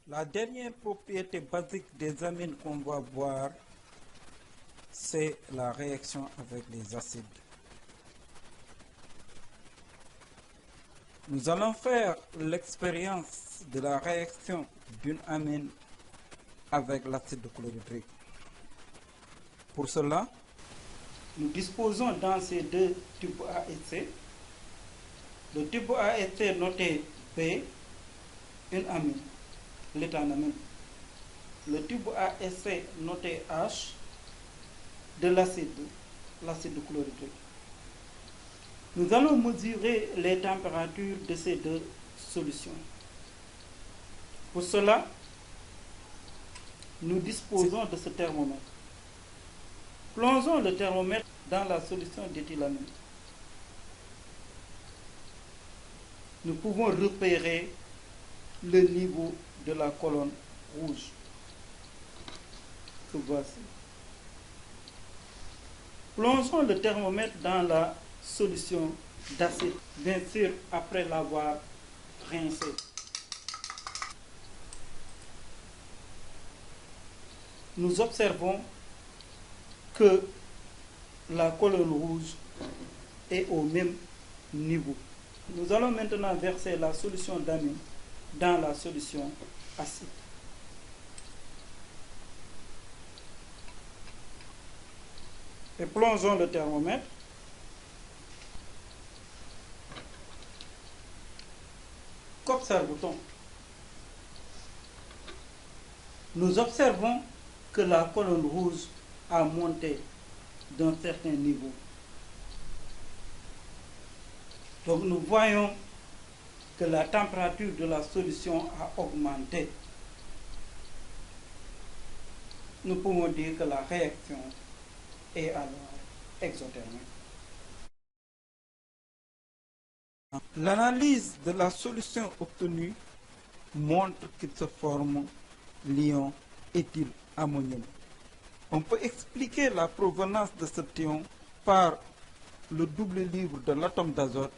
La dernière propriété basique des amines qu'on va voir, c'est la réaction avec les acides. Nous allons faire l'expérience de la réaction d'une amine avec l'acide chlorhydrique. Pour cela, nous disposons dans ces deux tubes A et C. Le tube A et C noté B, une amine, l'éthanamine. Le tube A et C noté H, de l'acide chlorhydrique. Nous allons mesurer les températures de ces deux solutions. Pour cela, nous disposons de ce thermomètre. Plongeons le thermomètre dans la solution d'éthylamine. Nous pouvons repérer le niveau de la colonne rouge. Que voici. Plongeons le thermomètre dans la solution d'acide, bien sûr après l'avoir rincé. Nous observons que la colonne rouge est au même niveau. Nous allons maintenant verser la solution d'amine dans la solution acide. Et plongeons le thermomètre. Qu'observe-t-on? Nous observons que la colonne rouge a monté d'un certain niveau. Donc nous voyons que la température de la solution a augmenté. Nous pouvons dire que la réaction est alors exothermique. L'analyse de la solution obtenue montre qu'il se forme l'ion éthylammonium. On peut expliquer la provenance de cet ion par le double livre de l'atome d'azote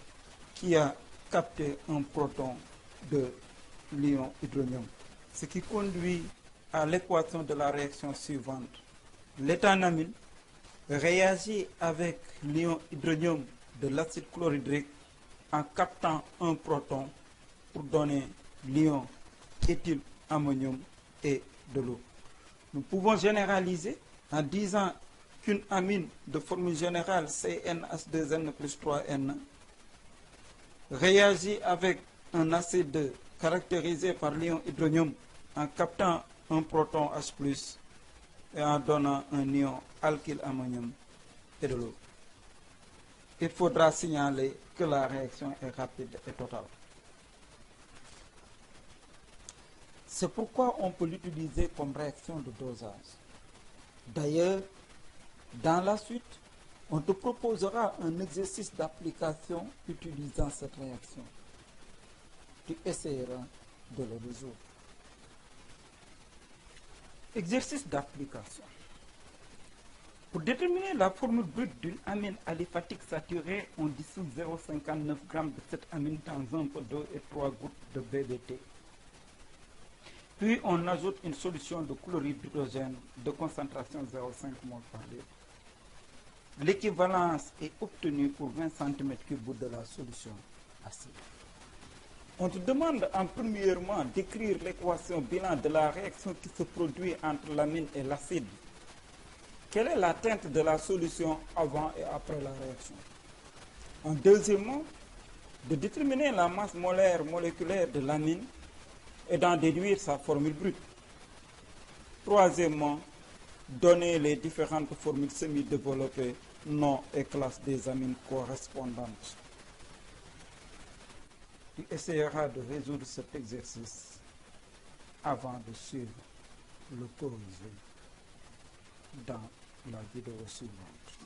qui a capté un proton de l'ion hydronium, ce qui conduit à l'équation de la réaction suivante. L'éthanamine réagit avec l'ion hydronium de l'acide chlorhydrique en captant un proton pour donner l'ion éthylammonium et de l'eau. Nous pouvons généraliser en disant qu'une amine de formule générale CnH2n plus 3n réagit avec un acide caractérisé par l'ion hydronium en captant un proton H+, et en donnant un ion alkylammonium et de l'eau. Il faudra signaler que la réaction est rapide et totale. C'est pourquoi on peut l'utiliser comme réaction de dosage. D'ailleurs, dans la suite, on te proposera un exercice d'application utilisant cette réaction. Tu essaieras de le résoudre. Exercice d'application. Pour déterminer la formule brute d'une amine aliphatique saturée, on dissout 0,59 g de cette amine dans un peu d'eau et 3 gouttes de BDT. Puis on ajoute une solution de chlorure d'hydrogène de concentration 0,5 mol par litre. L'équivalence est obtenue pour 20 cm3 de la solution acide. On te demande en premièrement d'écrire l'équation bilan de la réaction qui se produit entre l'amine et l'acide. Quelle est la teinte de la solution avant et après la réaction? En deuxièmement, de déterminer la masse molaire moléculaire de l'amine et d'en déduire sa formule brute. Troisièmement, donner les différentes formules semi-développées, nom et classe des amines correspondantes. Tu essaieras de résoudre cet exercice avant de suivre le corriger dans la vidéo suivante.